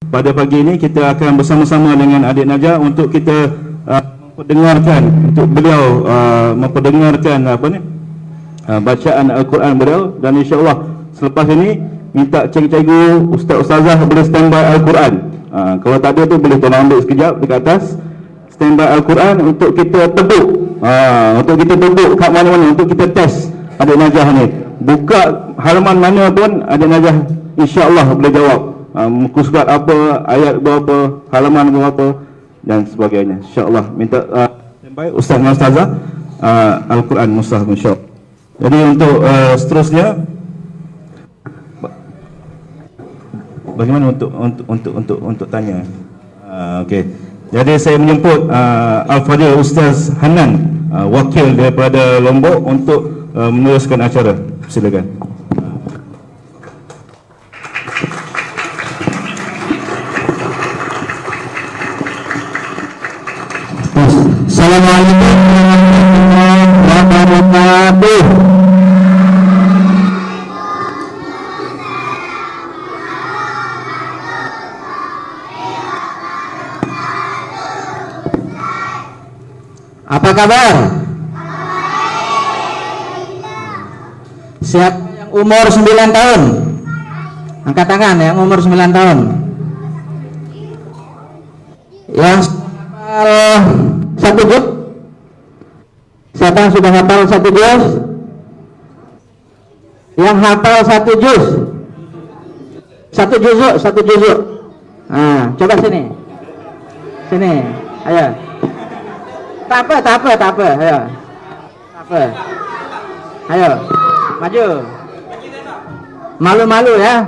Pada pagi ini kita akan bersama-sama dengan adik Najah untuk kita memperdengarkan untuk beliau memperdengarkan bacaan Al-Quran beliau, dan insya-Allah selepas ini minta cikgu, ustaz-ustazah boleh standby Al-Quran. Kalau tak ada tu boleh tolong ambil sekejap dekat atas standby Al-Quran untuk kita tebuk. Untuk kita tebuk kat mana-mana untuk kita test adik Najah ni. Buka halaman mana pun adik Najah insya-Allah boleh jawab. Muka surat apa, ayat berapa, halaman berapa dan sebagainya. Insya-Allah minta standby ustaz dan ustazah Al-Quran Mushaf insya-Allah. Jadi untuk seterusnya bagaimana untuk tanya? Okey. Jadi saya menjemput Al-Fadhil Ustaz Hanan, wakil daripada Lombok untuk meneruskan acara. Silakan. Assalamualaikum warahmatullahi wabarakatuh. Apa kabar? Siapa yang umur 9 tahun? Angkat tangan yang umur 9 tahun. Yang hafal satu juz? Siapa yang sudah hafal satu juz? Yang hafal satu juz? Satu juzuk. Coba sini. Sini. Ayo. Tak apa. Ayo. Maju. Malu-malu ya.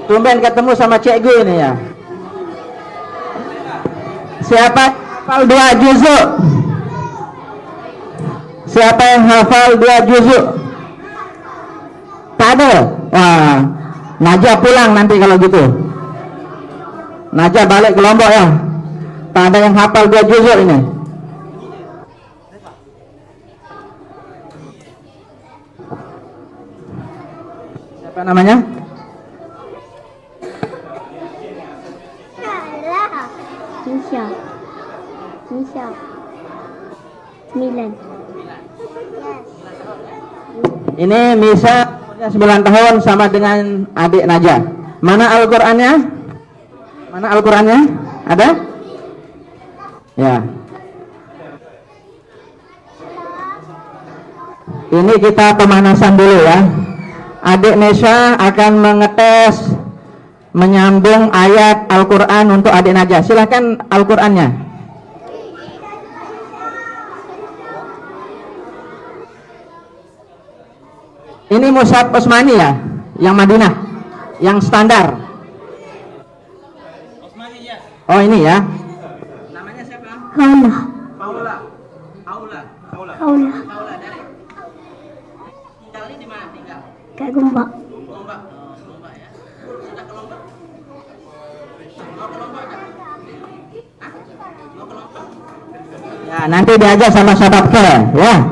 Tumben ketemu sama cikgu ini ya. Siapa hafal 2 juzuk? Siapa yang hafal 2 juzuk? Tak ada. Wah, Najah pulang nanti kalau gitu. Najah balik ke Lombok ya. Tak ada yang hafal 2 juzuk ini. Siapa namanya? Misha 9. Ini Misha 9 tahun sama dengan adik Najah. Mana Al-Qur'annya? Ada? Ya. Ini kita pemanasan dulu ya. Adik Misha akan mengetes menyambung ayat Al-Quran untuk adik Najah. Silahkan Al-Qurannya. Ini Mushaf Osmani ya, yang Madinah, yang standar. Oh ini ya. Namanya siapa? Aula. Dari tinggalnya di mana tinggal? Kayak Gombak. Lombok ya. Sudah ke Lombok? Mau ke Lombok enggak? Mau ke Lombok? Ya, nanti diajak sama sahabat ke, ya.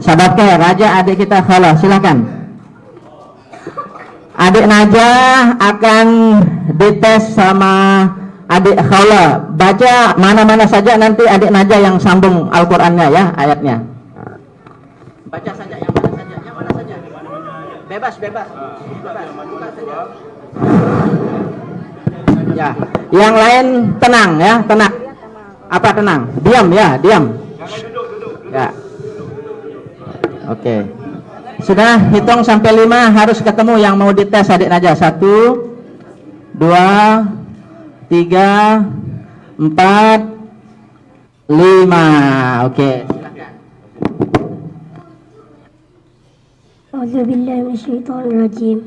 Sahabat ke, Raja adik kita Khala, silakan. Adik Najah akan dites sama adik Khala. Baca mana-mana saja, nanti adik Najah yang sambung Al-Qur'annya ya, ayatnya. Baca saja yang mana saja. Bebas. Buka saja. Ya, yang lain tenang ya, tenang. Apa tenang? Diam ya, diam. Ya. Oke. Sudah hitung sampai 5 harus ketemu yang mau dites adik Najah. 1 2 3 4 5. Oke, silakan. A'udzubillahi minasyaitonirrajim.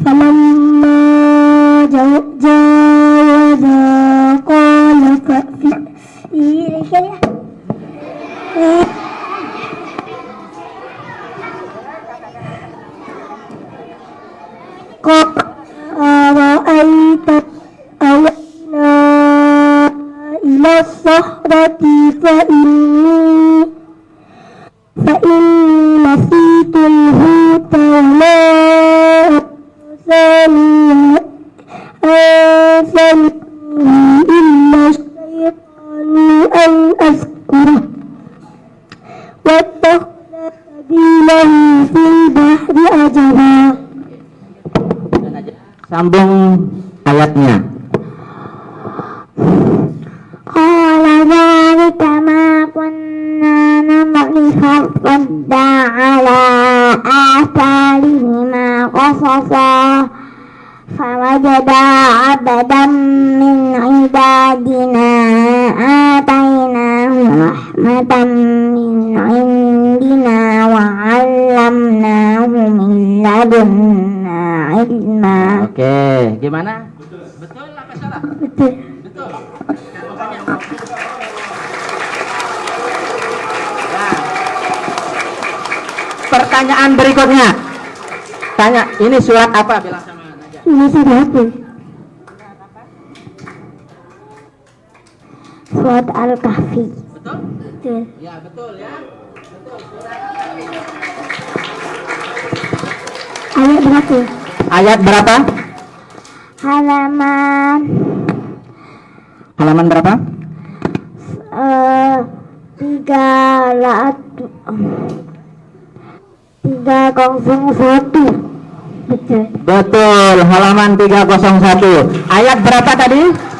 Falamma jawaza qala fa ra'aita awna ila sahrati fa inni nasitul huta wa ma ahadan min ibadina atainahu rahmatan min indina wa 'allamnahu min ladunna ilma. Oke, gimana? Betul apa salah? Betul. Betul. Nah, pertanyaan berikutnya. Tanya, ini surat apa? Bilang sama Najah. Ini sudah apa? Surat Al-Kahfi. Betul? Betul. Ya, betul ya. Betul. Ayat berapa? Ayat berapa? Halaman Halaman berapa? 301. Betul. Betul, halaman 301. Ayat berapa tadi?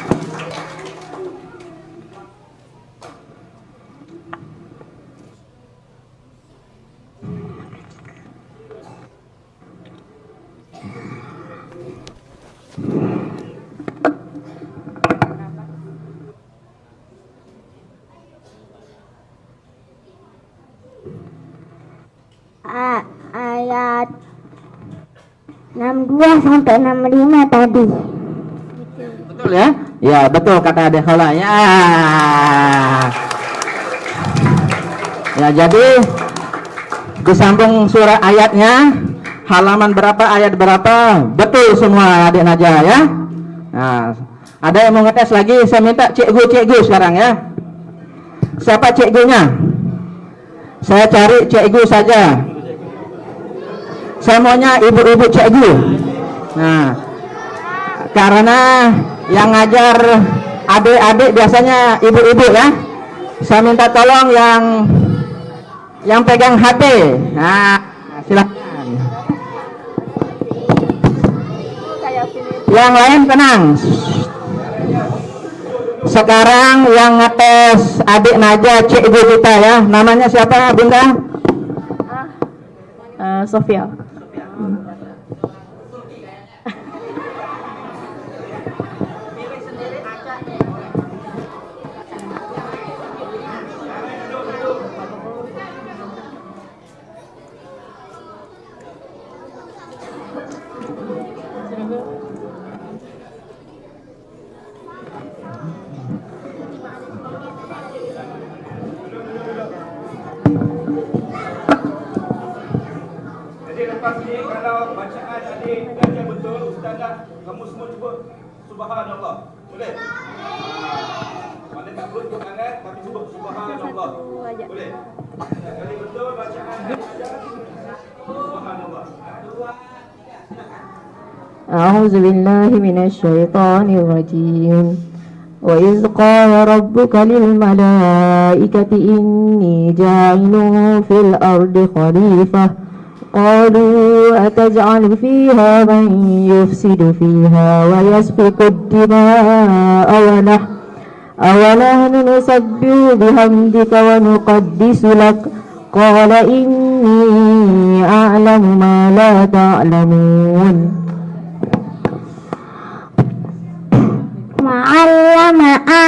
Ayat 62 sampai 65 tadi. Betul ya? Ya, betul kata Adik Khala. Ya. Ya, jadi disambung surah ayatnya, halaman berapa, ayat berapa, betul semua Adik Najah ya. Nah, ada yang mau ngetes lagi, saya minta cikgu sekarang ya. Siapa cikgunya? Saya cari cikgu saja. Saya maunya ibu-ibu cikgu. Nah, karena yang ngajar adik-adik biasanya ibu-ibu ya. Saya minta tolong yang pegang HP. Nah, silakan. Yang lain tenang. Sekarang yang ngetes adik Najah cikgu kita ya. Namanya siapa, Bunda? Sofia. Lepas ni kalau bacaan adik baca betul, ustazah kamu semua cuba subhanallah. Boleh? Mana tak perlu sebut tangan tapi sebut subhanallah. Boleh? Sekali betul bacaan subhanallah. أعوذ بالله من الشيطان الرجيم وإذ قال ربك للملائكة إني جاعل في الأرض خليفة قالوا أتجعل فيها من يفسد فيها ويسفك الدماء ونحن نسبح بحمدك ونقدس لك قال إني أعلم ما لا تعلمون وعلم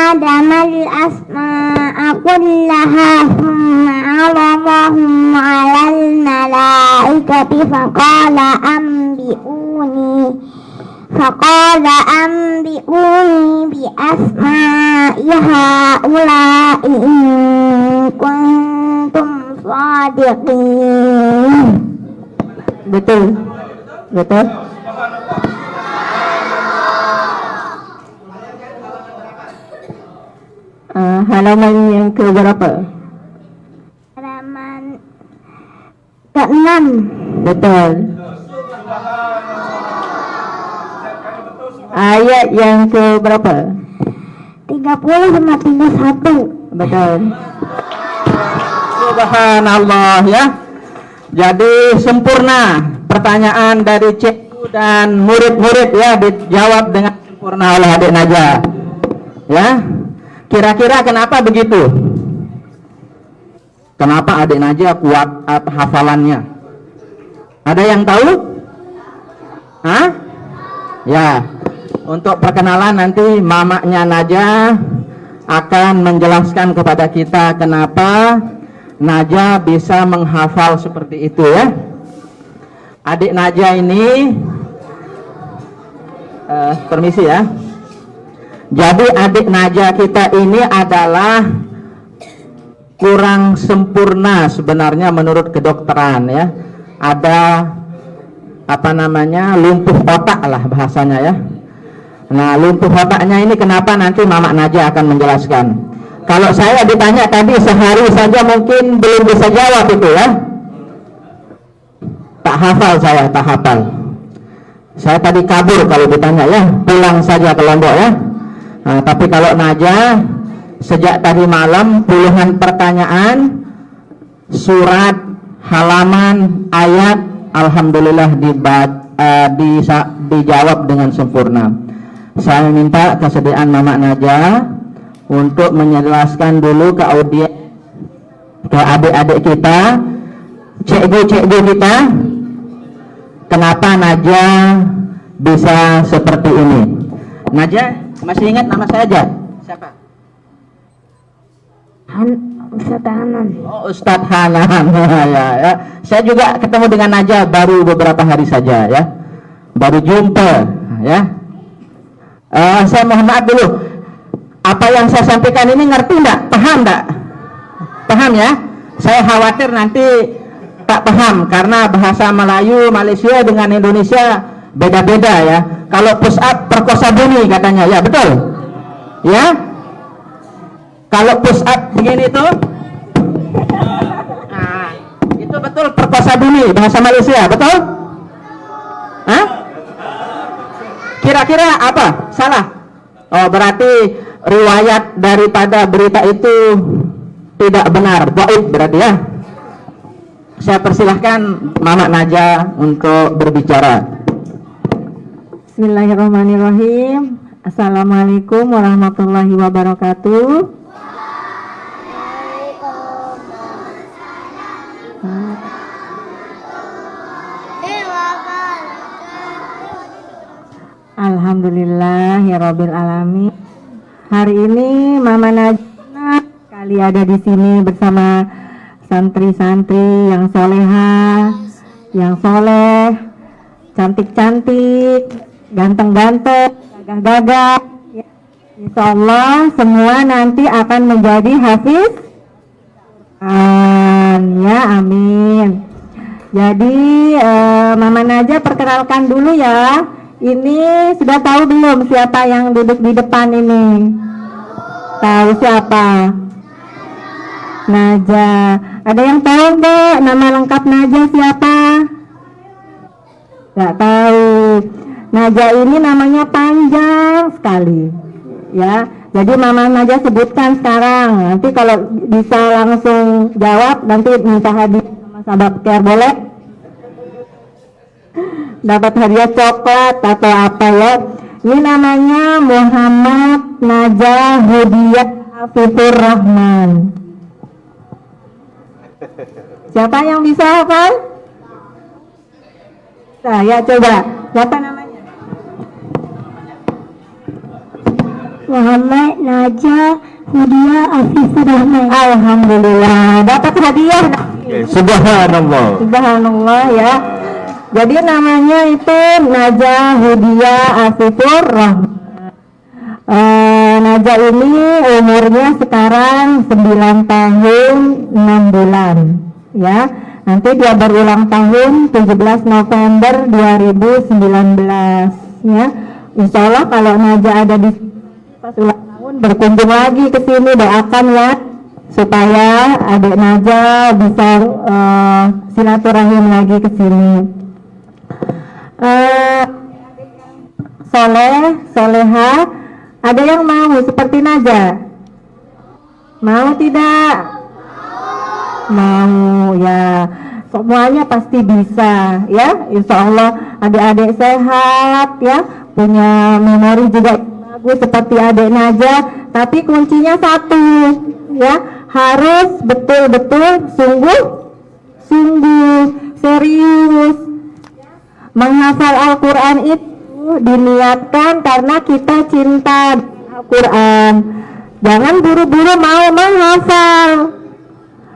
آدم الأسماء كلها ثم عرضهم على الملائكة فقال أنبئوني بأسماء هؤلاء إن كنتم صادقين. Betul. Halaman yang ke berapa? Halaman ke-6. Betul. Ayat yang ke berapa? 30 sama 31. Betul. Subhanallah ya. Jadi sempurna pertanyaan dari cikgu dan murid-murid ya, dijawab dengan sempurna oleh adik Najah. Ya. Kira-kira kenapa begitu? Kenapa adik Najah kuat hafalannya? Ada yang tahu? Hah? Ya. Untuk perkenalan nanti mamanya Najah akan menjelaskan kepada kita kenapa Najah bisa menghafal seperti itu ya. Adik Najah ini permisi ya. Jadi adik Najah kita ini adalah kurang sempurna sebenarnya menurut kedokteran ya. Ada apa namanya, lumpuh otak lah bahasanya ya. Nah, lumpuh otaknya ini kenapa nanti Mama Najah akan menjelaskan. Kalau saya ditanya tadi sehari saja mungkin belum bisa jawab itu ya. Tak hafal saya, tak hafal. Saya tadi kabur kalau ditanya ya, pulang saja ke Lombok ya. Nah, tapi kalau Najah sejak tadi malam puluhan pertanyaan, surat, halaman, ayat, alhamdulillah dijawab dengan sempurna. Saya minta kesediaan Mama Najah untuk menjelaskan dulu ke audiens, ke adik-adik kita, cikgu-cikgu kita, kenapa Najah bisa seperti ini. Najah, masih ingat nama saya aja? Siapa? Ustadz Hanan. Oh, Ustadz Hanan. ya. Saya juga ketemu dengan Najah baru beberapa hari saja ya. Baru jumpa ya. Saya mohon maaf dulu. Apa yang saya sampaikan ini ngerti enggak? Paham enggak? Paham ya? Saya khawatir nanti tak paham karena bahasa Melayu Malaysia dengan Indonesia beda-beda ya. Kalau push up perkosa bumi katanya, ya betul? Ya? Kalau push up begini tuh, nah, itu betul perkosa bumi bahasa Malaysia, betul? Hah? Kira-kira apa? Salah? Oh, berarti riwayat daripada berita itu tidak benar, dhaif berarti ya. Saya persilahkan Mama Najah untuk berbicara. Bismillahirrahmanirrahim. Assalamualaikum warahmatullahi wabarakatuh. Alhamdulillahirabbil alamin. Hari ini Mama Najah kali ada di sini bersama santri-santri yang soleha, yang soleh, cantik-cantik, ganteng-ganteng, gagah-gagah. Insya Allah semua nanti akan menjadi hafiz Quran ya, amin. Jadi Mama Najah perkenalkan dulu ya. Ini sudah tahu belum siapa yang duduk di depan ini? Tahu siapa? Najah. Ada yang tahu nggak nama lengkap Najah siapa? Nggak tahu. Najah ini namanya panjang sekali, ya. Jadi Mama Najah sebutkan sekarang. Nanti kalau bisa langsung jawab, nanti minta hadiah sama sahabat care boleh? Dapat hadiah coklat atau apa ya. Ini namanya Muhammad Najah Hudiah Afifur Rahman. Siapa yang bisa hafal? Saya coba. Siapa namanya? Muhammad Najah Hudiah Afifur Rahman. Alhamdulillah dapat hadiah. Subhanallah. Subhanallah ya. Jadi namanya itu Najah Hudiah Afifur Rahman. Najah ini umurnya sekarang 9 tahun 6 bulan ya. Nanti dia berulang tahun 17 November 2019 ya. Insya Allah kalau Najah ada di pas ulang tahun berkunjung lagi ke sini, doakan ya supaya adik Najah bisa silaturahim lagi ke sini. Soleh, soleha, ada yang mau seperti Najah? Mau tidak? Mau ya, semuanya pasti bisa ya. Insya Allah adik-adik sehat ya, punya memori juga bagus seperti adik Najah. Tapi kuncinya satu ya, harus betul-betul sungguh serius. Menghafal Al-Quran itu diniatkan karena kita cinta Al-Quran. Jangan buru-buru mau menghafal.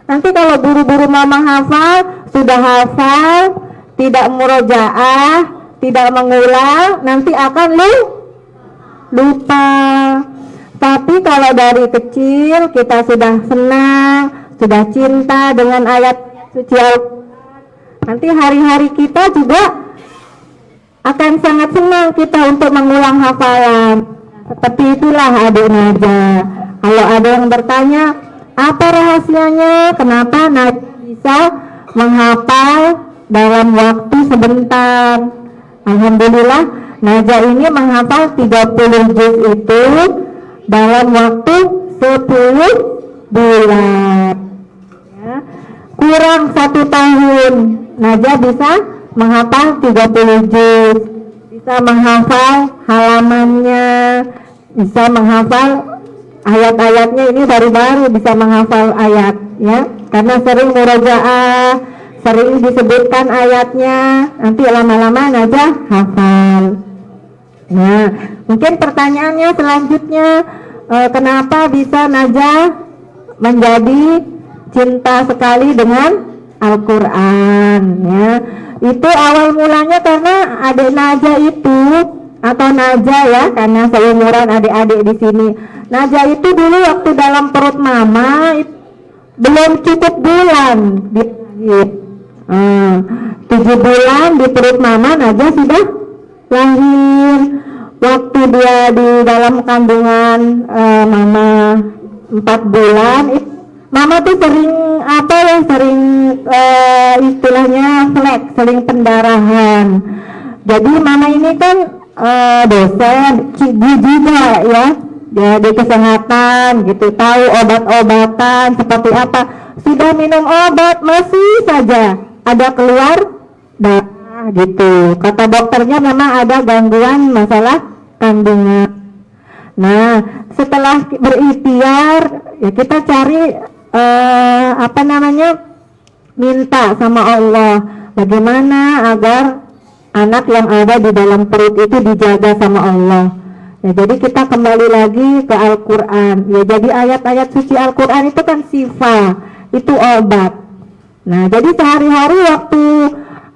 Nanti kalau buru-buru mau menghafal, sudah hafal, tidak murojaah, tidak mengulang, nanti akan lupa. Tapi kalau dari kecil kita sudah senang, sudah cinta dengan ayat suci Al-Quran, nanti hari-hari kita juga akan sangat senang kita untuk mengulang hafalan. Seperti itulah adik Naja. Kalau ada yang bertanya, apa rahasianya? Kenapa Naja bisa menghafal dalam waktu sebentar? Alhamdulillah, Naja ini menghafal 30 juz itu dalam waktu 10 bulan. Ya. Kurang 1 tahun, Naja bisa menghafal 30 juz, bisa menghafal halamannya, bisa menghafal ayat-ayatnya. Ini baru-baru bisa menghafal ayat, ya, karena sering murojaah, sering disebutkan ayatnya, nanti lama-lama Naja hafal. Nah, mungkin pertanyaannya selanjutnya, kenapa bisa Naja menjadi cinta sekali dengan Al-Quran, ya? Itu awal mulanya karena adik Naja itu, atau Naja ya, karena seumuran adik-adik di sini. Naja itu dulu waktu dalam perut mama belum cukup bulan dilahir. 7 bulan di perut mama Naja sudah lahir. Waktu dia di dalam kandungan mama 4 bulan, mama tuh sering istilahnya flek, sering pendarahan. Jadi mama ini kan dosen juga ya, di kesehatan gitu, tahu obat-obatan seperti apa. Sudah minum obat masih saja ada keluar darah gitu. Kata dokternya memang ada gangguan masalah kandungan. Nah, setelah berikhtiar ya kita cari minta sama Allah bagaimana agar anak yang ada di dalam perut itu dijaga sama Allah. Ya, jadi kita kembali lagi ke Al-Quran. Ya, jadi ayat-ayat suci Al-Quran itu kan sifa, itu obat. Nah, jadi sehari-hari waktu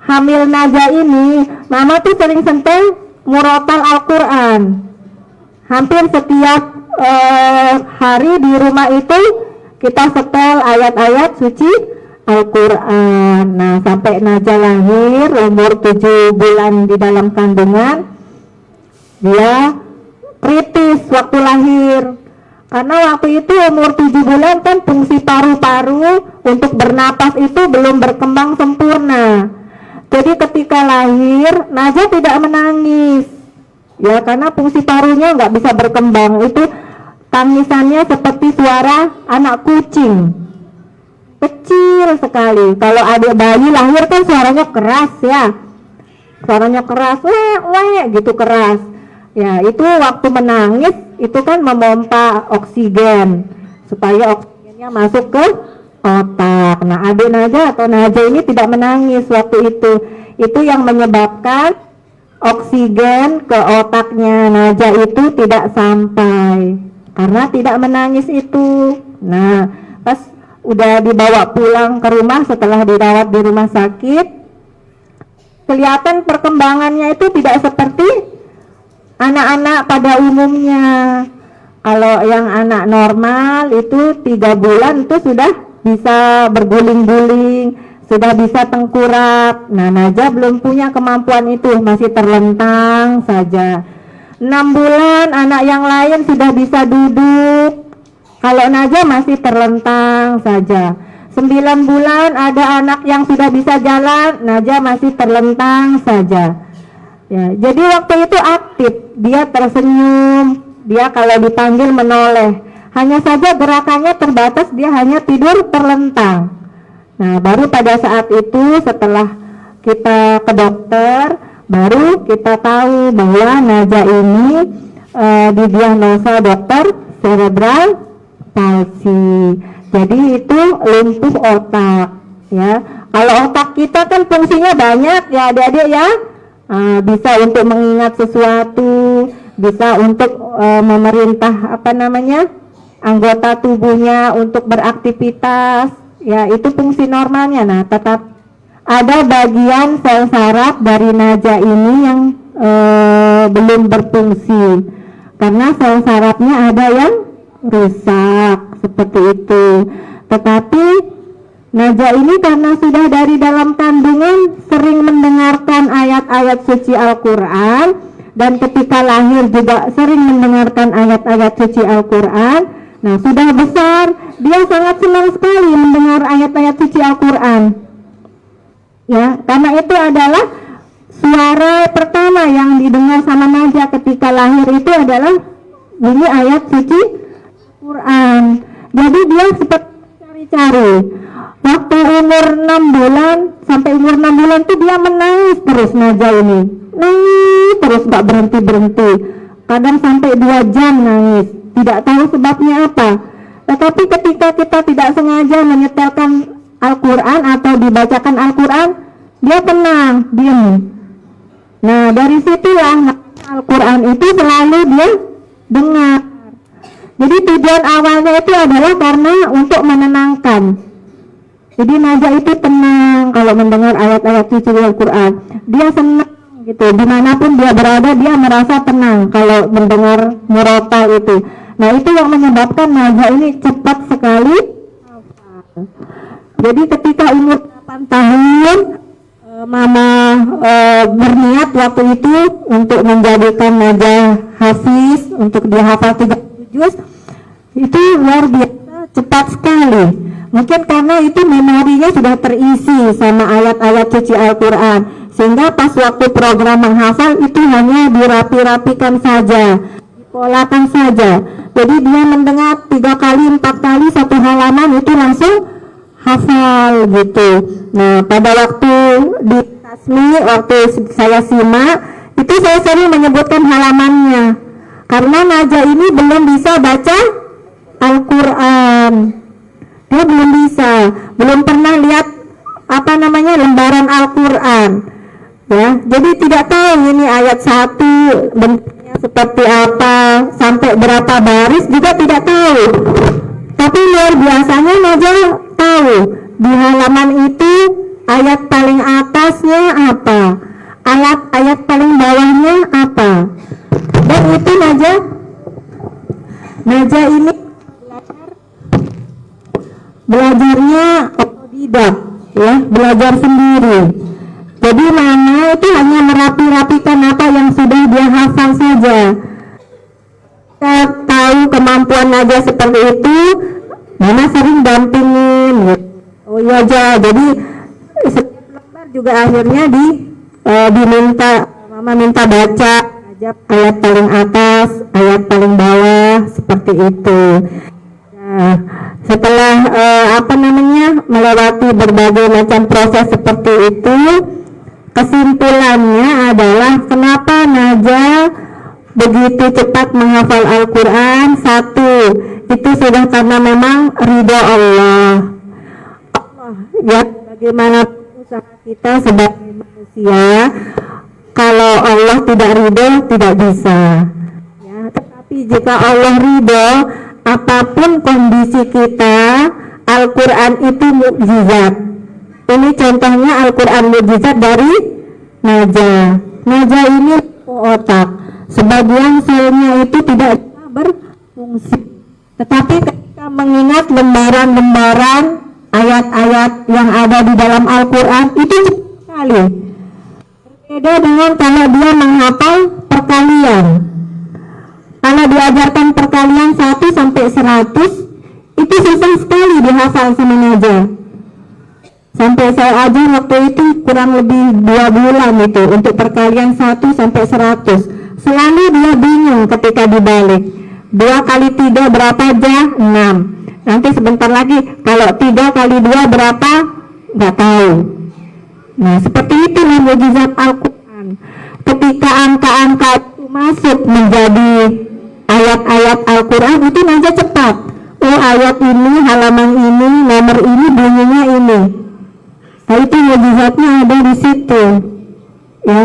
hamil Naja ini, mama tuh sering sentuh murotal Al-Quran. Hampir setiap hari di rumah itu kita setel ayat-ayat suci Al-Quran. Nah, sampai Naja lahir umur 7 bulan di dalam kandungan, dia kritis waktu lahir. Karena waktu itu umur 7 bulan kan fungsi paru-paru untuk bernapas itu belum berkembang sempurna. Jadi ketika lahir, Naja tidak menangis. Ya, karena fungsi parunya nggak bisa berkembang. Itu tangisannya seperti suara anak kucing. Kecil sekali. Kalau adik bayi lahir kan suaranya keras ya. Suaranya keras, weh gitu keras. Ya, itu waktu menangis itu kan memompa oksigen supaya oksigennya masuk ke otak. Nah, adik Naja atau Naja ini tidak menangis waktu itu. Itu yang menyebabkan oksigen ke otaknya Naja itu tidak sampai karena tidak menangis itu. Nah, pas udah dibawa pulang ke rumah setelah dirawat di rumah sakit, kelihatan perkembangannya itu tidak seperti anak-anak pada umumnya. Kalau yang anak normal itu 3 bulan itu sudah bisa berguling-guling, sudah bisa tengkurap. Nah, Naja belum punya kemampuan itu, masih terlentang saja. 6 bulan anak yang lain sudah bisa duduk, kalau Naja masih terlentang saja. 9 bulan ada anak yang sudah bisa jalan, Naja masih terlentang saja. Ya, jadi waktu itu aktif, dia tersenyum, dia kalau dipanggil menoleh. Hanya saja gerakannya terbatas, dia hanya tidur terlentang. Nah, baru pada saat itu setelah kita ke dokter, baru kita tahu bahwa Naja ini didiagnosa dokter cerebral palsy. Jadi itu lumpuh otak, ya. Kalau otak kita kan fungsinya banyak ya adik-adik ya. bisa untuk mengingat sesuatu, bisa untuk memerintah anggota tubuhnya untuk beraktivitas, ya itu fungsi normalnya. Nah, tetap ada bagian sel saraf dari naja ini yang belum berfungsi karena sel sarafnya ada yang rusak seperti itu. Tetapi naja ini karena sudah dari dalam kandungan sering mendengarkan ayat-ayat suci Al-Quran, dan ketika lahir juga sering mendengarkan ayat-ayat suci Al-Quran. Nah, sudah besar dia sangat senang sekali mendengar ayat-ayat suci Al-Quran, ya, karena itu adalah suara pertama yang didengar sama naja ketika lahir, itu adalah bunyi ayat suci Al-Quran. Jadi dia seperti cari-cari. Waktu umur 6 bulan sampai umur 6 bulan tuh dia menangis terus, naja ini nangis terus gak berhenti-berhenti, kadang sampai 2 jam nangis, tidak tahu sebabnya apa. Tetapi ketika kita tidak sengaja menyetelkan Al-Quran atau dibacakan Al-Quran, dia tenang, diam. Nah, dari situlah Al-Quran itu selalu dia dengar. Jadi tujuan awalnya itu adalah karena untuk menenangkan. Jadi naja itu tenang kalau mendengar ayat-ayat suci Al-Quran. Dia senang gitu, dimanapun dia berada dia merasa tenang kalau mendengar murotal itu. Nah, itu yang menyebabkan naja ini cepat sekali. Jadi ketika umur 8 tahun mama berniat waktu itu untuk menjadikan naja hafiz, untuk dia hafal 30 juz. Itu luar biasa cepat sekali. Mungkin karena itu memorinya sudah terisi sama ayat-ayat suci Al-Quran, sehingga pas waktu program menghafal itu hanya dirapi-rapikan saja, dipolakan saja. Jadi dia mendengar 3 kali 4 kali satu halaman itu langsung hafal gitu. Nah, pada waktu di tasmi, waktu saya simak, itu saya sering menyebutkan halamannya karena naja ini belum bisa baca Al-Quran. Dia belum bisa, belum pernah lihat lembaran Al-Quran, ya. Jadi tidak tahu ini ayat 1 bentuknya seperti apa, sampai berapa baris juga tidak tahu. Tapi luar biasanya naja tahu di halaman itu ayat paling atasnya apa, ayat paling bawahnya apa. Dan itu naja ini belajarnya otodidak, ya, belajar sendiri. Jadi mama itu hanya merapi-rapikan apa yang sudah dia hafal saja. Kita tahu kemampuan naja seperti itu, mama sering dampingin gitu. Oh iya aja, jadi setiap lembar juga akhirnya mama minta baca ayat paling atas, ayat paling bawah, seperti itu. Nah, setelah melewati berbagai macam proses seperti itu, kesimpulannya adalah kenapa naja begitu cepat menghafal Al-Quran. 1, itu sudah karena memang ridho Allah, ya. Bagaimana usaha kita sebagai manusia, kalau Allah tidak ridho tidak bisa, ya. Tetapi jika Allah ridho, apapun kondisi kita, Al-Quran itu mukjizat. Ini contohnya Al-Quran mukjizat dari naja. Naja ini otak, sebagian selnya itu tidak berfungsi, tetapi ketika mengingat lembaran-lembaran ayat-ayat yang ada di dalam Al-Quran itu cepat sekali. Berbeda dengan kalau dia menghafal perkalian. Kalau diajarkan perkalian 1 sampai 100, itu susah sekali dihafal sama naja. Sampai saya ajar waktu itu kurang lebih 2 bulan itu untuk perkalian 1 sampai 100. Selalu dia bingung ketika dibalik. 2 kali 3 berapa aja? 6. Nanti sebentar lagi kalau 3 kali 2 berapa? Nggak tahu. Nah, seperti itulah mukjizat Al-Quran. Ketika angka-angka itu masuk menjadi ayat-ayat Al-Quran, itu naja cepat. Oh, ayat ini, halaman ini, nomor ini, bunyinya ini. Nah, itu mukjizatnya ada di situ, ya.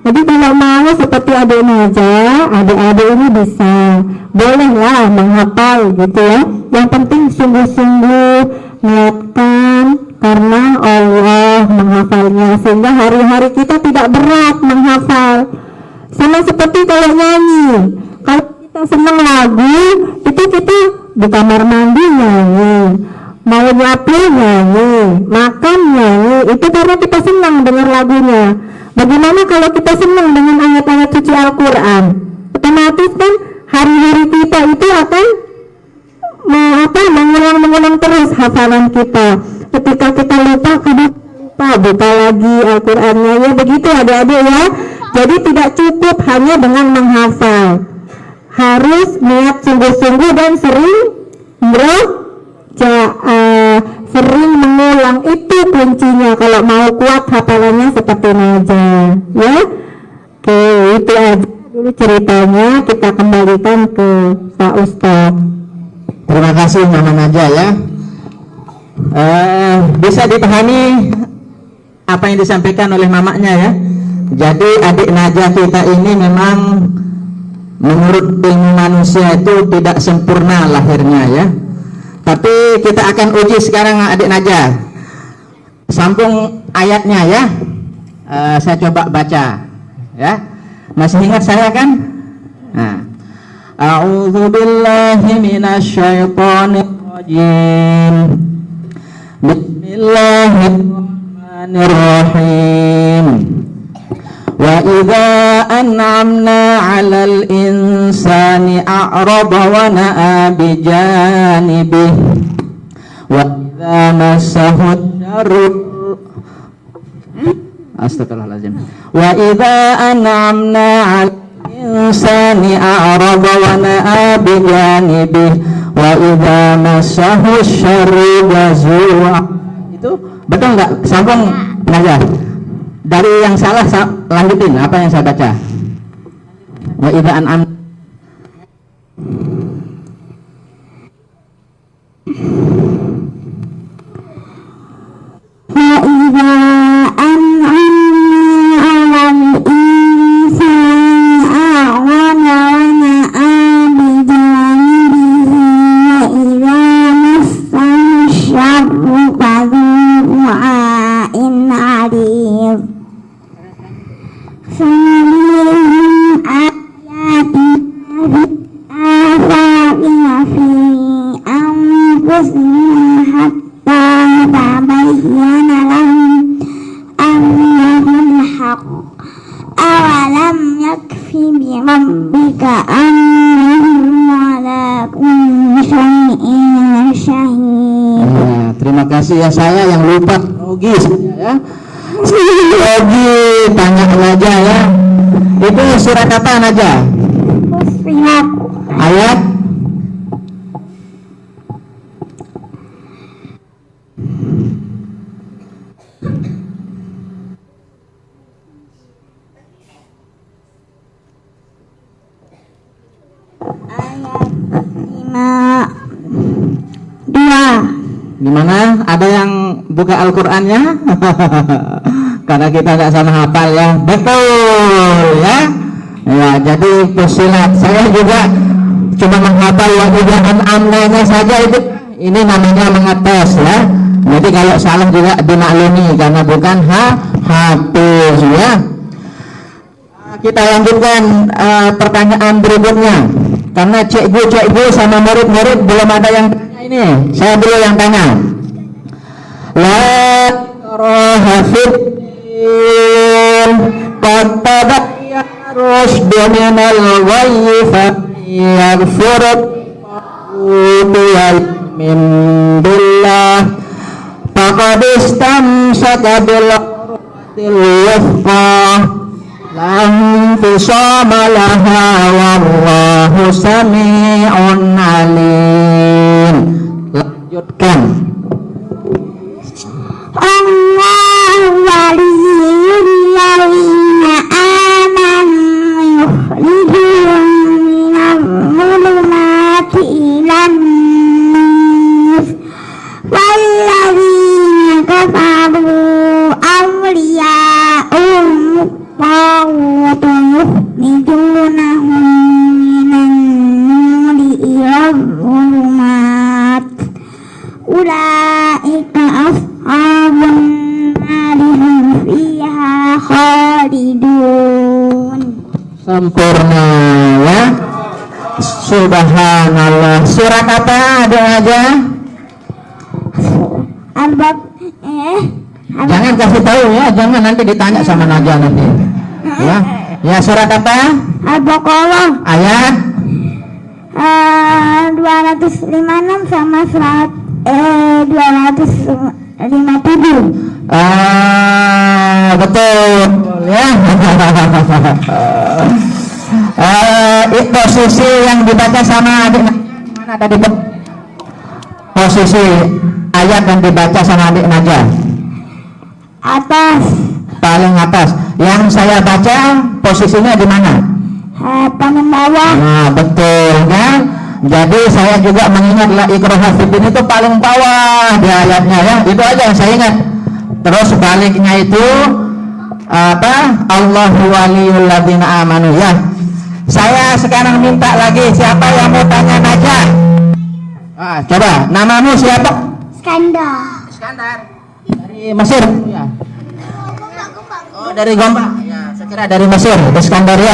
Jadi kalau mau seperti adik Naja, adik-adik ini bisa, bolehlah menghafal gitu ya. Yang penting sungguh-sungguh niatkan karena Allah menghafalnya, sehingga hari-hari kita tidak berat menghafal. Sama seperti kalau nyanyi, kalau kita senang lagu, itu kita di kamar mandi nyanyi, mau nyapu nyanyi, makan nyanyi, itu karena kita senang dengar lagunya. Bagaimana kalau kita senang dengan ayat-ayat suci Al-Quran? Otomatis kan hari-hari kita itu akan mengulang terus hafalan kita. Ketika kita lupa, buka lagi Al-Qurannya, ya begitu adik-adik ya. Jadi tidak cukup hanya dengan menghafal, harus niat sungguh-sungguh dan sering mengulang, itu kuncinya kalau mau kuat hafalannya seperti Naja ya. Oke, itu aja dulu ceritanya, kita kembalikan ke Pak Ustaz. Terima kasih Mama Naja ya. Bisa dipahami apa yang disampaikan oleh mamanya ya. Jadi adik Naja kita ini memang menurut ilmu manusia itu tidak sempurna lahirnya ya. Tapi kita akan uji sekarang adik Naja. Sambung ayatnya ya. Saya coba baca ya. Masih ingat saya kan? Nah. A'udzu billahi minasyaitonir rajim. Bismillahirrahmanirrahim. Wa idza an'amna 'alal insani a'rada wa na'a bi janibihi wa idza massahu syarru astagfirullahalazim wa idza an'amna 'alal insani a'rada wa na'a bi janibihi wa idza massahu syarru jazua. Itu betul enggak? Sambung Naja. Dari yang salah lanjutin apa yang saya baca. Wa idza an'am. Wa idza an'amna 'alal insani a'rada wa na'a bi janibihi wa idza massahu syarru fadu'a'in 'arid. Sanurihim ayatina fil afaqi wa fi anfusihim hatta tabayyana lahum annahul haqq. Awalam yakfi bi rabbika annahum ala kulli syai'in syahid. Terima kasih ya, saya yang lupa grogi ya. Grogi tanya Naja ya. Itu surat apa Naja? Fussilat Ayat gimana? Ada yang buka Al-Qur'annya? Karena kita nggak sama hafal ya. Betul ya. Ya, jadi Fussilat. Saya juga cuma menghafal wajiban amnanya saja, itu ini namanya mengetes ya. Jadi kalau salah juga dimaklumi karena bukan hafiz ya. Kita lanjutkan pertanyaan berikutnya. Karena cikgu sama murid-murid belum ada yang tanya ini. Saya dulu yang tanya. La ikraha fid-din qad tabayyana rusdu minal ghayyi fayaghfir min billah faqad istamsaka bil urwatil wuthqa la infisama laha wallahu sami'un alim. Lanjutkan. Allahu waliyyul ladzina amanu yukhrijuhum minadh dhulumati ilan nur wal ladzina kafaru awliya'uhum ulaika ashabun nari hum fiha khalidun. Sempurna ya. Subhanallah. Surat apa ada aja? Jangan kasih tahu ya, jangan nanti ditanya sama Najah nanti. Ya. Ya, surat apa? Al-Baqarah Ayat 256 sama surat 257. Betul ya. Posisi yang dibaca sama adik mana tadi? Posisi ayat yang dibaca sama adik Najah Atas, paling atas. Yang saya baca posisinya di mana? paling bawah. Nah, betul kan? Jadi saya juga mengingat la ikraha fiddin itu paling bawah di ayatnya ya. Itu aja yang saya ingat. Terus baliknya itu apa? Allahu waliyul ladzina amanu ya. Saya sekarang minta lagi, siapa yang mau tanya Najah? Coba, namamu siapa? Skandar. Dari Mesir ya. Oh, dari Gombak ya, saya kira dari Mesir, Iskandar ya.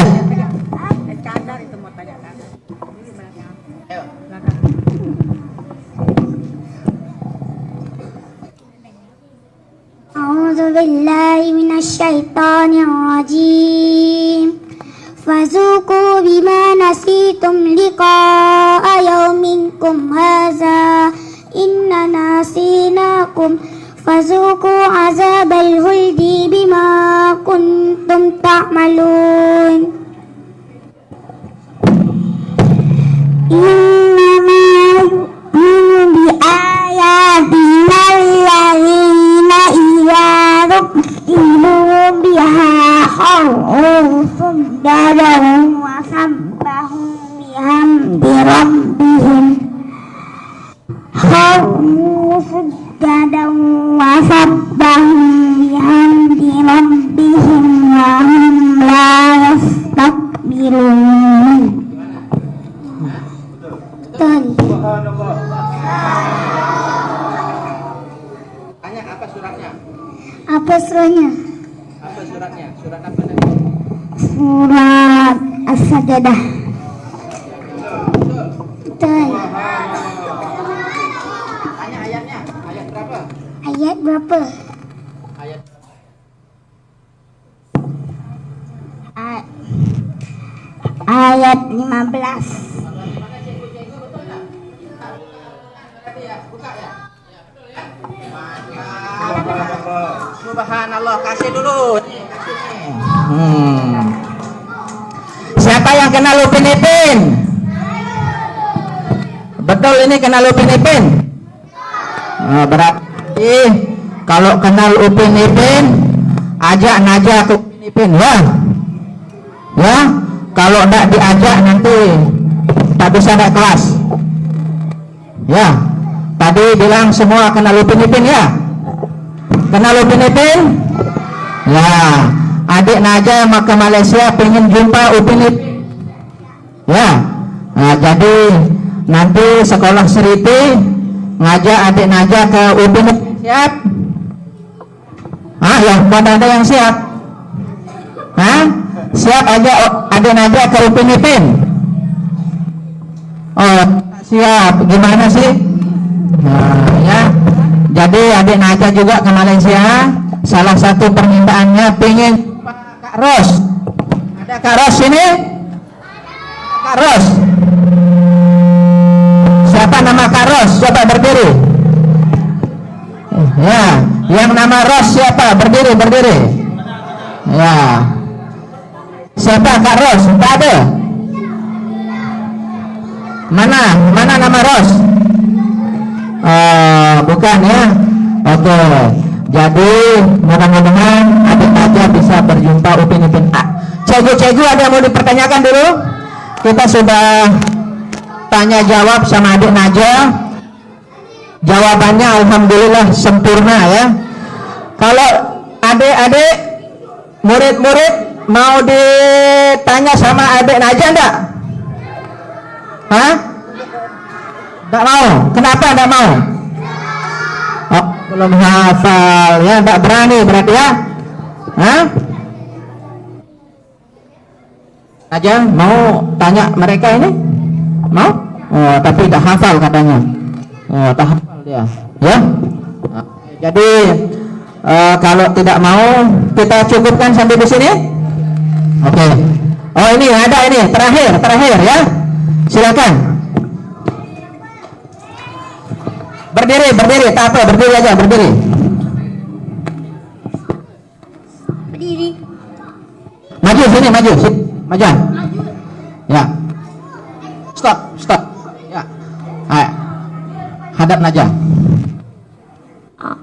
A'udzu billahi minasy syaithanir rajim. Fazuqu bima nasitum liqa'a yauminkum hadza inna nasinakum fazuqu azabal huldi bima kuntum ta'malun. Innama yu'minu bi ayatina alladzina idza dzukkiru biha kharru sujjadan wa sabbahu bihamdi rabbihim kharru sujjadan wa sabbahu bihamdi rabbihim wa hum la yastakbirun. Tanya apa suratnya? Apa surahnya? Apa suratnya? Surat apa tadi? Surat As-Sajdah. Betul. Tanya ayatnya. Ayat berapa? Ayat berapa? Ayat Ayat 15. Subhanallah, kasih dulu. Siapa yang kenal Upin Ipin? Betul, ini kenal Upin Ipin? Berarti kalau kenal Upin Ipin, ajak Najah ke Upin Ipin ya. Ya, kalau enggak diajak nanti tak bisa naik kelas. Ya, tadi bilang semua kenal Upin Ipin ya. Kenal Upin Ipin? Ya, adik Najah mau ke Malaysia pengen jumpa Upin Ipin. Ya, nah, jadi nanti sekolah Seriti ngajak adik Najah ke Upin Ipin. Siap? Ya, mana ada yang siap? Siap aja adik Najah ke Upin Ipin? Oh, siap. Gimana sih? Nah, ya. Jadi adik Najah juga ke Malaysia. Salah satu permintaannya pengen Kak Ros. Ada Kak Ros sini? Kak Ros. Siapa nama Kak Ros? Coba berdiri. Ya, yang nama Ros siapa? Berdiri. Ya. Siapa Kak Ros? Tak ada. Mana nama Ros? Bukan ya. Oke. Jadi mudah-mudahan adik Najah bisa berjumpa Upin Ipin. Cegu ada yang mau dipertanyakan dulu? Kita sudah tanya jawab sama adik Najah. Jawabannya alhamdulillah sempurna ya. Kalau adik-adik murid-murid mau ditanya sama adik Najah enggak? Enggak mau. Kenapa enggak mau? Belum hafal ya, tak berani berarti ya. Hah? Aja mau tanya mereka ini? Mau? Oh, tapi tak hafal katanya. Oh, tak hafal dia. Ya. Nah, jadi kalau tidak mau kita cukupkan sampai di sini. Oke. Oh, ini ada ini terakhir ya. Silakan. Berdiri, tak apa, berdiri aja, berdiri. Berdiri. Maju sini, maju. Maju. Ya. Stop. Ya. Ayo. Hadap Najah.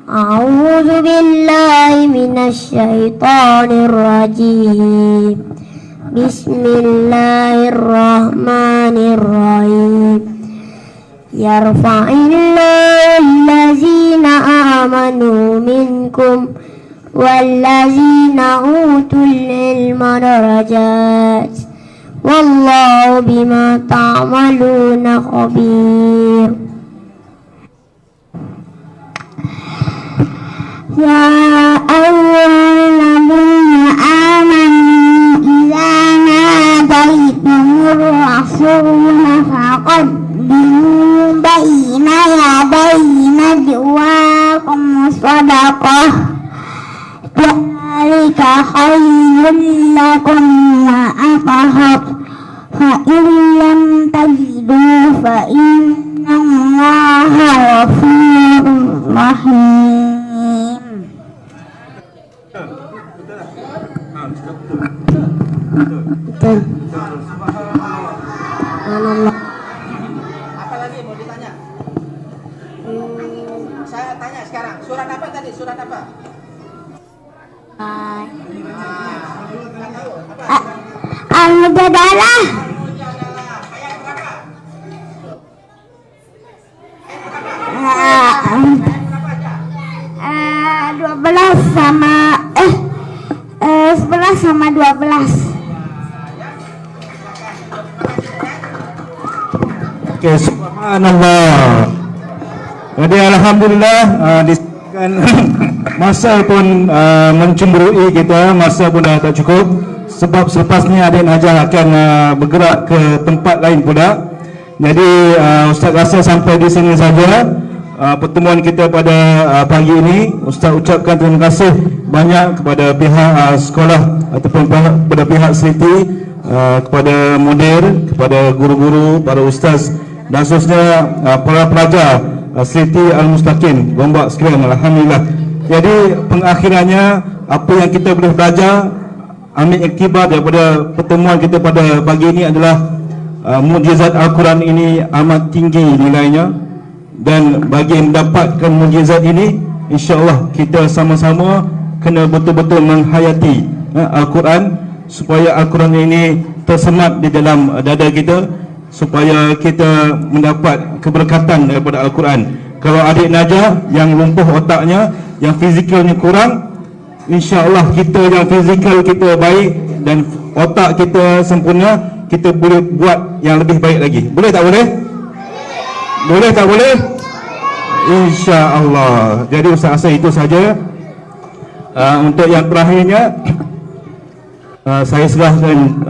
A'udzu billahi minasyaitonir rajim. Bismillahirrahmanirrahim. Yarfa'illahu allazina amanu minkum wallazina utul ilma darajat. Wallahu bima ta'maluna khabir. Ya ayyuhalladzina amanu idza nadaitumur rasula faqaddimu baina yaday najwakum shadaqah dzalika khairul lakum wa athhar fa in lam tajidu fa innallaha ghafurur rahim. Betul. Apa lagi mau ditanya? Saya tanya sekarang. Surat apa tadi? Surat apa? Al-Mujadalah. Ayat berapa? 12 sama 11 sama 12. Oke, subhanallah. Jadi alhamdulillah disebabkan masa pun mencemburui kita, masa pun dah tak cukup. Sebab selepas ni adik Najah akan bergerak ke tempat lain pula. Jadi Ustaz rasa sampai di sini saja pertemuan kita pada pagi ini. Ustaz ucapkan terima kasih banyak kepada pihak sekolah ataupun kepada pihak Siti, kepada mudir, kepada guru-guru, para ustaz dan khususnya para pelajar Siti Al-Mustaqim Gombak sekalian. Alhamdulillah. Jadi pengakhirannya apa yang kita boleh belajar, ambil iktibar daripada pertemuan kita pada pagi ini adalah mukjizat Al-Quran ini amat tinggi nilainya, dan bagi mendapatkan mukjizat ini insya-Allah kita sama-sama kena betul-betul menghayati Al-Quran supaya Al-Quran ini tersemat di dalam dada kita, supaya kita mendapat keberkatan daripada Al-Quran. Kalau adik Najah yang lumpuh otaknya, yang fizikalnya kurang, insya-Allah kita yang fizikal kita baik dan otak kita sempurna, kita boleh buat yang lebih baik lagi. Boleh tak boleh? Boleh tak boleh? Insya-Allah. Jadi Ustaz rasa itu saja. Untuk yang terakhirnya, saya serahkan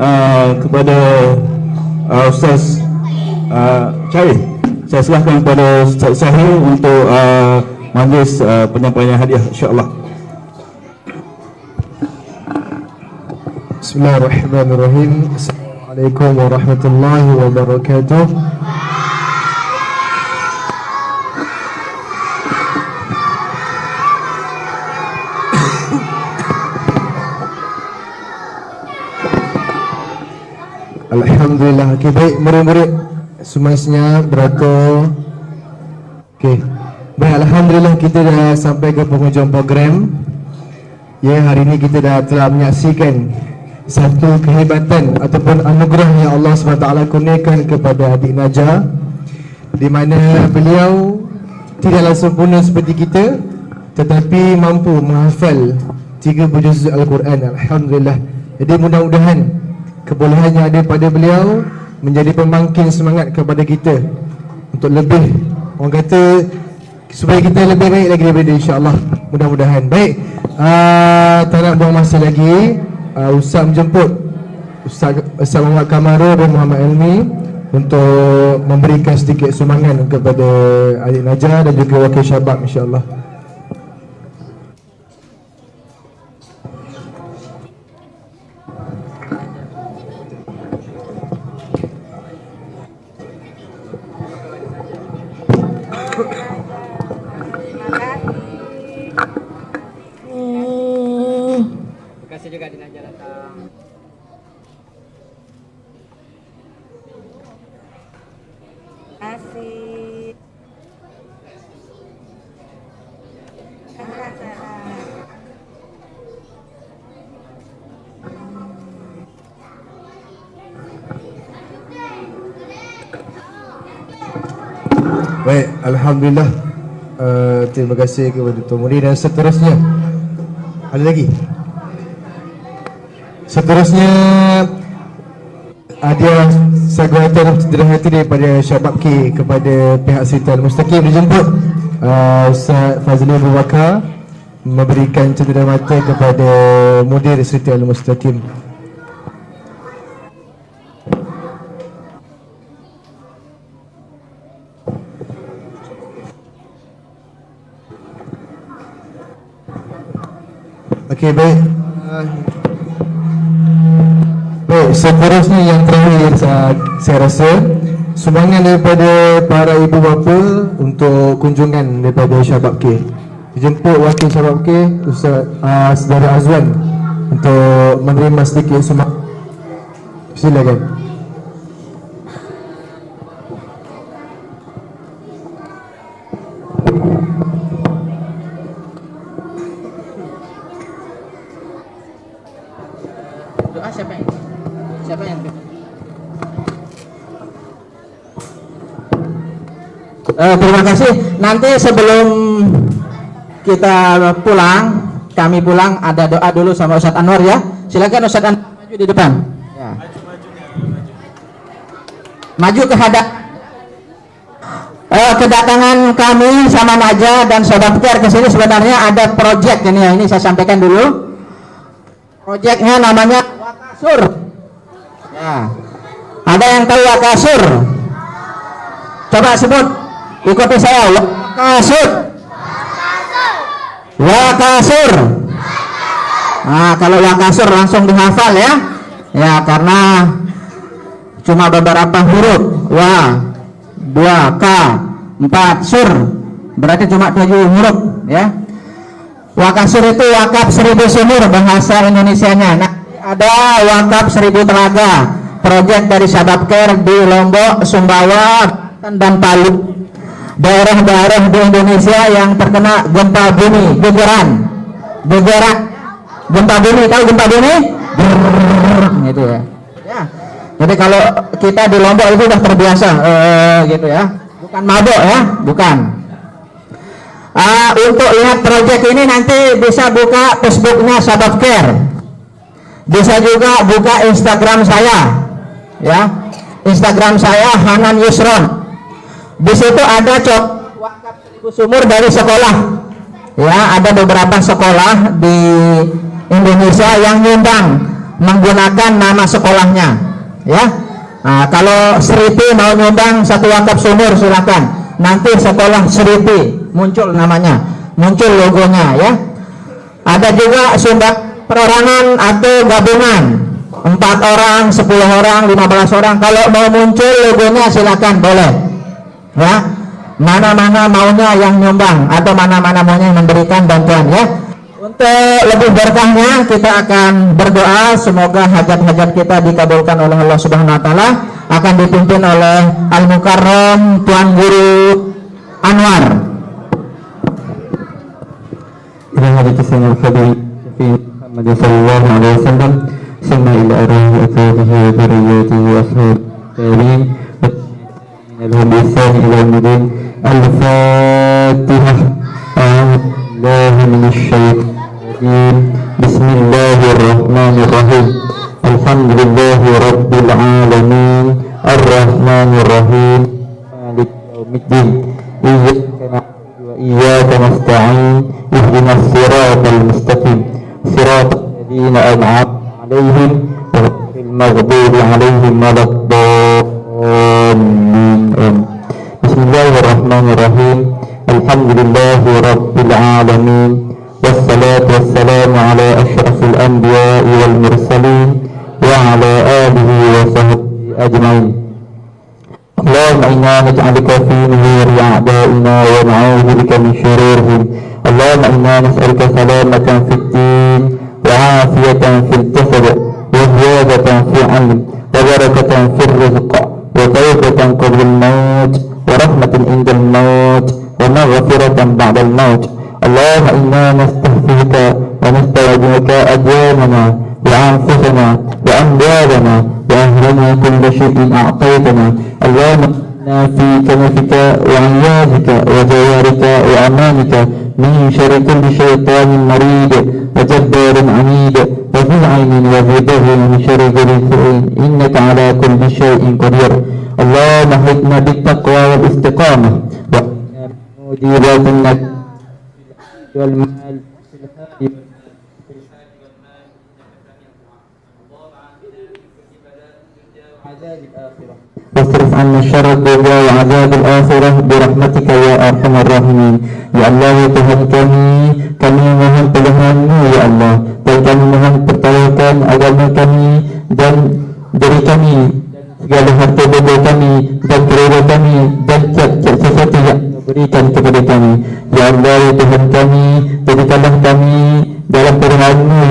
kepada Ustaz Syahir. Saya serahkan kepada Ustaz Syahir untuk majlis penyampaian hadiah, insya-Allah. Bismillahirrahmanirrahim. Assalamualaikum warahmatullahi wabarakatuh. Alhamdulillah. Okey, baik murid-murid semuanya beratur. Okey. Baik, alhamdulillah kita dah sampai ke penghujung program. Ya, hari ini kita dah telah menyaksikan satu kehebatan ataupun anugerah yang Allah SWT kurniakan kepada adik Najah, di mana beliau tidaklah sempurna seperti kita, tetapi mampu menghafal 30 juz Al-Quran. Alhamdulillah. Jadi mudah-mudahan kebolehan yang ada pada beliau menjadi pembangkit semangat kepada kita untuk lebih, orang kata supaya kita lebih baik lagi daripada insya-Allah, mudah-mudahan. Baik, tak nak buang masa lagi, Ustaz menjemput Ustaz Muhammad Kamarul dan Muhammad Elmi untuk memberikan sedikit sumbangan kepada adik Najah dan juga wakil syabab insya-Allah. Terima kasih juga di Najah datang. Asik. Baik, alhamdulillah. Terima kasih kepada Tuan Muri dan seterusnya. Ada lagi? Seterusnya ada saguatan cedera hati daripada Syabab K kepada pihak Siti Al-Mustaqim dijemput Ustaz Fazli Abu Bakar memberikan cedera mata kepada mudir Siti Al-Mustaqim. Okey, baik. Baik, seterusnya yang terakhir saya rasa sumbangan daripada para ibu bapa untuk kunjungan daripada Syabab K. Dijemput wakil Syabab K, Ustaz Saudara Azwan untuk menerima sedikit sumbangan. Silakan. Doa siapa yang? Siapa yang? Terima kasih. Nanti sebelum kita pulang, kami pulang ada doa dulu sama Ustadz Anwar ya. Silakan Ustadz Anwar maju di depan. Ya. Maju ke hadap. Kedatangan kami sama Najah dan Sobat Care ke sini sebenarnya ada proyek ini ya. Ini saya sampaikan dulu. Proyeknya namanya Wakasur. Ya. Ada yang tahu Wakasur? Coba sebut, ikuti saya. Wakasur. Wakasur. Nah, kalau Wakasur langsung dihafal ya. Ya, karena cuma beberapa huruf. Wa, 2, K, 4, Sur. Berarti cuma 7 huruf ya. Wakasur itu wakaf 1000 sumur bahasa Indonesianya. Nah, ada wakaf 1000 telaga, proyek dari Syabab Care di Lombok, Sumbawa, dan Palu. Daerah-daerah di Indonesia yang terkena gempa bumi, gegeran, gempa bumi, tahu gempa bumi? Gitu ya. Ya. Jadi kalau kita di Lombok itu sudah terbiasa, gitu ya. Bukan mabok ya, bukan. Untuk lihat proyek ini nanti bisa buka Facebooknya Syabab Care, bisa juga buka Instagram saya, ya, Instagram saya Hanan Yusron. Di situ ada wakaf 1000 sumur dari sekolah, ya, ada beberapa sekolah di Indonesia yang nyumbang menggunakan nama sekolahnya, ya. Nah, kalau Seripi mau nyumbang 1 wakaf sumur silakan. Nanti sekolah Seripi muncul namanya, muncul logonya ya. Ada juga sumbang perorangan atau gabungan 4 orang, 10 orang, 15 orang. Kalau mau muncul logonya silakan, boleh ya. Mana-mana maunya yang nyumbang atau mana-mana maunya yang memberikan bantuan ya. Untuk lebih berkahnya kita akan berdoa semoga hajat-hajat kita dikabulkan oleh Allah Subhanahu wa taala. Akan dipimpin oleh Al-Mukarram Tuan Guru Anwar. إلى هذا السنة الفضيل في محمد صلى الله عليه وسلم ثم إلى أرواح أزواجه وذرياته وأصحابه التابعين من لهم بإحسان إلى يوم الدين. الفاتحة. أعوذ بالله من الشيطان الرجيم. بسم الله الرحمن الرحيم. الحمد لله رب العالمين الرحمن الرحيم مالك يوم الدين إياك نعبد وإياك ihdinas siratal mustaqim siratal ladzina an'amta 'alaihim ghairil maghdubi 'alaihim waladdallin. Bismillahirrahmanirrahim. Alhamdulillahi rabbil alamin. Wassalatu wassalamu ala asyrafil anbiya'i wal mursalin wa ala alihi wa sahbihi ajma'in. Allahumma inna naj'aluka fi nuhuri a'da'ina wa na'udzu bika min shururihim. Allahumma inna nas'aluka salamatan fid din wa 'afiyatan fil jasad wa ziyadatan fil 'ilm wa barakatan fil rizq wa tawbatan qabla al-maut wa rahmatan 'inda al-maut wa maghfiratan ba'da al-maut. Allahumma inna nastahfizuka wa nasta'idzuka ajyanana wa anfusana wa amwalana wa ahlana kulla shay'in a'taytana. Allahumma inna fi kanafika wa 'iyadika wa jawarika wa amanika min syarri kulli syaitanin marid wa jabbarin 'anid wa fi 'ainin wa fi dhahrin min syarri kulli su'in innaka 'ala kulli syai'in qadir. Allahumma hidna bittaqwa wal istiqamah wa mujibatin wal mal fil hadi واصرف عنا شر الدنيا وعذاب الآخرة برحمتك يا أرحم الراحمين. Ya Allah, ya Tuhan kami mohon pertolongan-Mu ya Allah, dan kami mohon pertolongan agama kami dan diri kami, segala harta benda kami dan keluarga kami dan tiap-tiap sesuatu yang berikan kepada kami. Ya Allah, ya Tuhan kami, jadikanlah kami dalam pertolongan-Mu,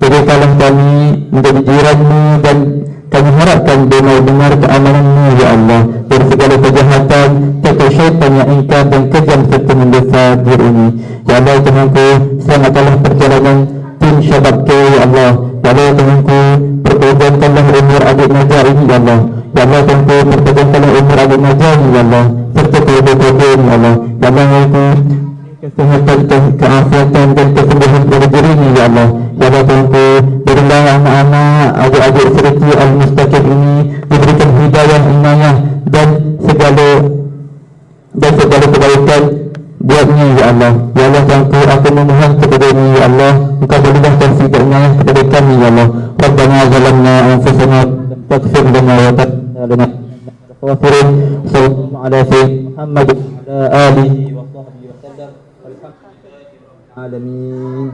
jadikanlah kami menjadi jiran-Mu, dan kami harapkan benar-benar keamanan-Mu ya Allah dari segala kejahatan, kata syaitan yang ingkar dan kejam serta mendosa diri ini. Ya Allah Tuhanku, selamatkanlah perjalanan tim Syabab K ya Allah. Ya Allah Tuhanku, perpanjangkanlah umur adik Najah ini ya Allah. Ya Allah Tuhanku, perpanjangkanlah umur adik Najah ini ya Allah, serta keluarga-keluarga ya Allah. Ya Allah Tuhanku, kesehatan, keafiatan dan kesembuhan kepada diri ini ya Allah. Ya Allah Tuhanku, berilah anak-anak adik-adik serti al-mustaqim ini diberikan hidayah, inayah dan segala kebaikan buatnya ya Allah. Ya Allah Tuhanku, aku memohon kepada-Mu ya Allah, Engkau berilah kasih dan inayah kepada kami ya Allah. Rabbana zalamna anfusana faghfir lana wa tarhamna lana khawfirin. Sallallahu ala sayyidina Muhammad wa ala alihi wa sahbihi wa sallam. Alhamdulillahi rabbil alamin.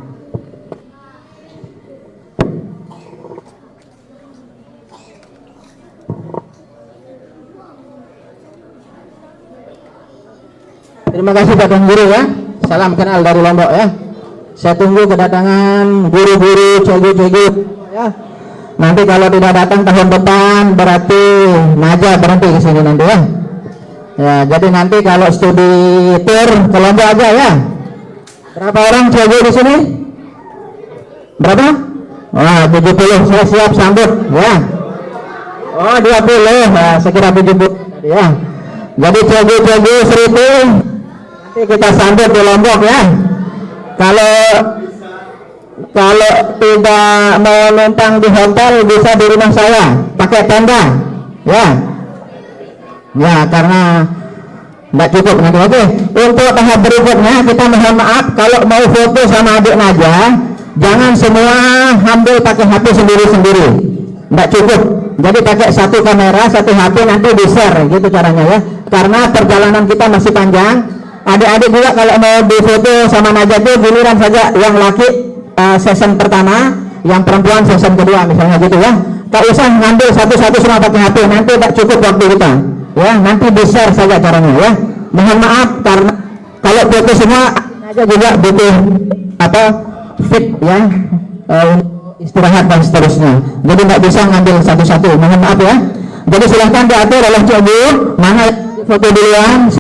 Terima kasih Pak Tuan Guru ya. Salam kenal dari Lombok ya. Saya tunggu kedatangan guru-guru, cikgu-cikgu ya. Nanti kalau tidak datang tahun depan berarti Najah berhenti ke sini nanti ya. Ya, jadi nanti kalau studi tour ke Lombok aja ya. Berapa orang cikgu di sini? Berapa? Wah, 70. Saya siap sambut ya. Oh, 20. Nah, saya kira 70 tadi ya. Jadi cikgu-cikgu 1000 nanti kita sambut di Lombok ya. Kalau tidak mau numpang di hotel bisa di rumah saya pakai tenda ya. Ya, karena tidak cukup nanti. Oke, untuk tahap berikutnya kita mohon maaf kalau mau foto sama adik Najah jangan semua ambil pakai HP sendiri-sendiri, tidak cukup. Jadi pakai satu kamera, satu HP, nanti di share gitu caranya ya. Karena perjalanan kita masih panjang. Adik-adik juga kalau mau difoto sama Najah itu giliran saja, yang laki session pertama, yang perempuan session kedua misalnya gitu ya. Tak usah ngambil satu-satu semua pakai HP, nanti tak cukup waktu kita ya. Nanti di share saja caranya ya. Mohon maaf karena kalau foto semua Najah juga butuh fit ya, istirahat dan seterusnya. Jadi nggak bisa ngambil satu-satu. Mohon maaf ya. Jadi silahkan diatur oleh cikgu mana foto duluan.